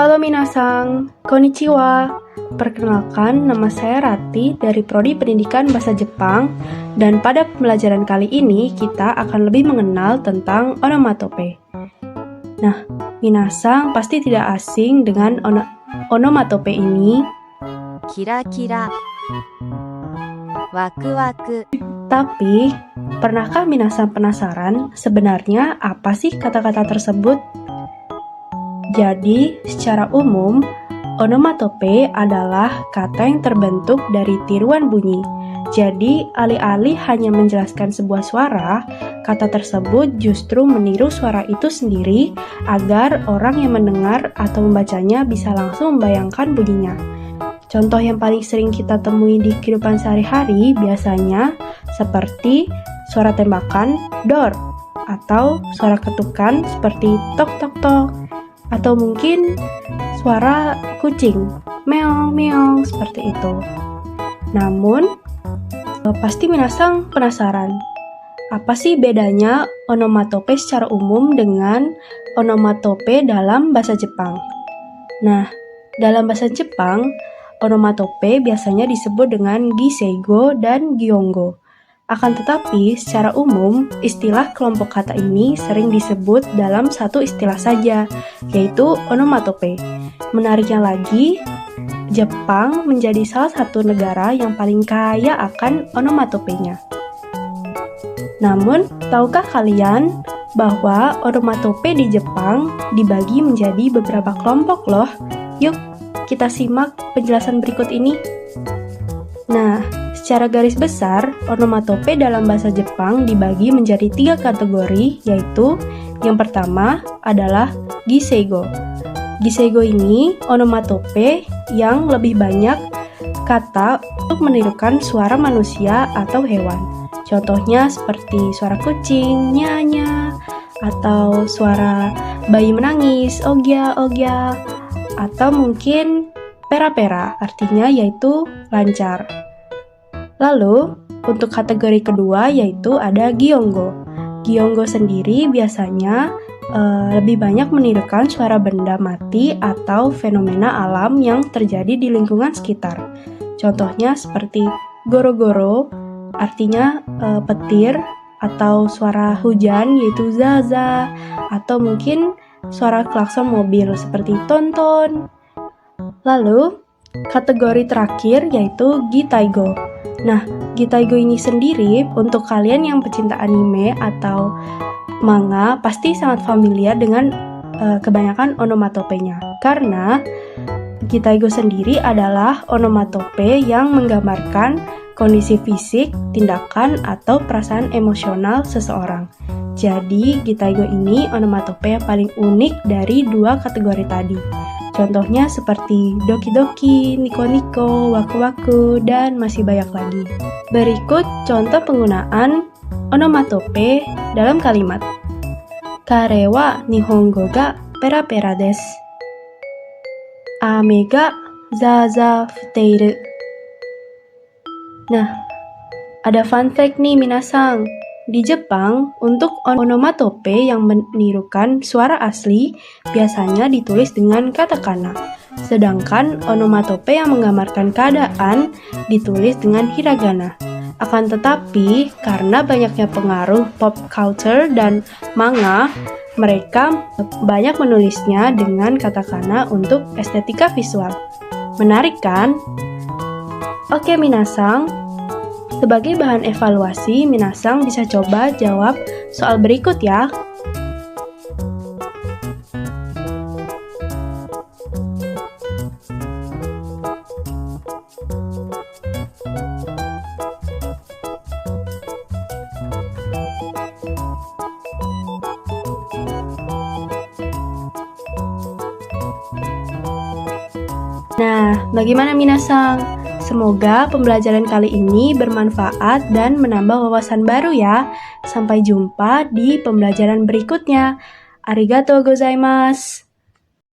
Halo minasang, konnichiwa. Perkenalkan, nama saya Rati dari Prodi Pendidikan Bahasa Jepang, dan pada pembelajaran kali ini kita akan lebih mengenal tentang onomatope. Nah, minasang pasti tidak asing dengan onomatope ini. Kira-kira, waku-waku. Tapi, pernahkah minasang penasaran sebenarnya apa sih kata-kata tersebut? Jadi, secara umum, onomatope adalah kata yang terbentuk dari tiruan bunyi. Jadi, alih-alih hanya menjelaskan sebuah suara, kata tersebut justru meniru suara itu sendiri agar orang yang mendengar atau membacanya bisa langsung membayangkan bunyinya. Contoh yang paling sering kita temui di kehidupan sehari-hari biasanya seperti suara tembakan, dor, atau suara ketukan seperti tok tok tok, atau mungkin suara kucing, meong meong, seperti itu. Namun, pasti minasang penasaran, apa sih bedanya onomatope secara umum dengan onomatope dalam bahasa Jepang? Nah, dalam bahasa Jepang, onomatope biasanya disebut dengan giseigo dan gyongo. Akan tetapi, secara umum, istilah kelompok kata ini sering disebut dalam satu istilah saja, yaitu onomatope. Menariknya lagi, Jepang menjadi salah satu negara yang paling kaya akan onomatopenya. Namun, tahukah kalian bahwa onomatope di Jepang dibagi menjadi beberapa kelompok loh? Yuk, kita simak penjelasan berikut ini. Nah, secara garis besar, onomatope dalam bahasa Jepang dibagi menjadi 3 kategori, yaitu yang pertama adalah giseigo. Giseigo ini onomatope yang lebih banyak kata untuk menirukan suara manusia atau hewan. Contohnya seperti suara kucing, nyanya, atau suara bayi menangis, ogya, ogya, atau mungkin pera-pera, artinya yaitu lancar. Lalu, untuk kategori kedua yaitu ada gyongo. Gyongo sendiri biasanya lebih banyak menirukan suara benda mati atau fenomena alam yang terjadi di lingkungan sekitar. Contohnya seperti goro-goro, artinya petir, atau suara hujan yaitu zaza, atau mungkin suara klakson mobil seperti tonton. Lalu, kategori terakhir yaitu gitaigo. Nah, gitaigo ini sendiri untuk kalian yang pecinta anime atau manga pasti sangat familiar dengan kebanyakan onomatopenya. Karena gitaigo sendiri adalah onomatope yang menggambarkan kondisi fisik, tindakan, atau perasaan emosional seseorang. Jadi, gitaigo ini onomatope yang paling unik dari 2 kategori tadi. Contohnya seperti doki-doki, niko-niko, waku-waku, dan masih banyak lagi. Berikut contoh penggunaan onomatope dalam kalimat. Kare wa nihongo ga pera-pera desu. Ame ga zaza futeiru. Nah, ada fun fact nih minasang. Di Jepang, untuk onomatope yang menirukan suara asli biasanya ditulis dengan katakana. Sedangkan onomatope yang menggambarkan keadaan ditulis dengan hiragana. Akan tetapi, karena banyaknya pengaruh pop culture dan manga, mereka banyak menulisnya dengan katakana untuk estetika visual. Menarik kan? Oke minasang, sebagai bahan evaluasi, minasang bisa coba jawab soal berikut ya. Nah, bagaimana minasang? Semoga pembelajaran kali ini bermanfaat dan menambah wawasan baru ya. Sampai jumpa di pembelajaran berikutnya. Arigatou gozaimasu.